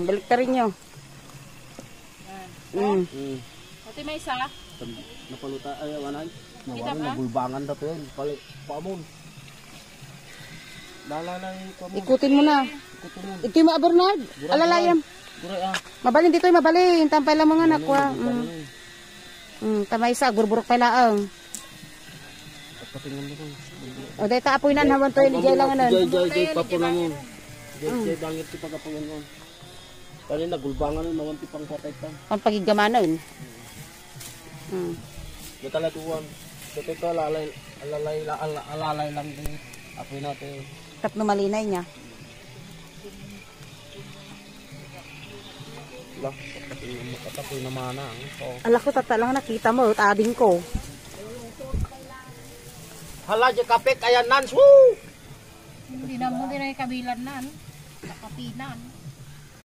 balik ta rin nyo. Ate may isa. Napaluta ay wanan. Kita ba? Nagulbangan na to yun. Paamon. Dalalay paamon. Ikutin mo na. Ito yung mga Bernard. Alalayam. Guray ah. Mabalin dito yung mabalin. Tampay lang mga anak wa. Tamay sa gurburok pa laang. Patingin mo rin. O dahil taapoy na naman to yung ijay lang anan. Jay papuna mo. Jay bangit ti pagapungan mo. Kani nagulbangan na nawan ti pang patay ta. Ang pagigamanon. Betala tuwan. Dito ka alalay lang din. Apoy natin. Tapno malinay niya. Lah, makatapoy na mana. Ala ko tata lang nakita mo, tabing ko. Hala, di kapit, ayan nan, Hindi na mo din ay kabilan nan. Nakapinan.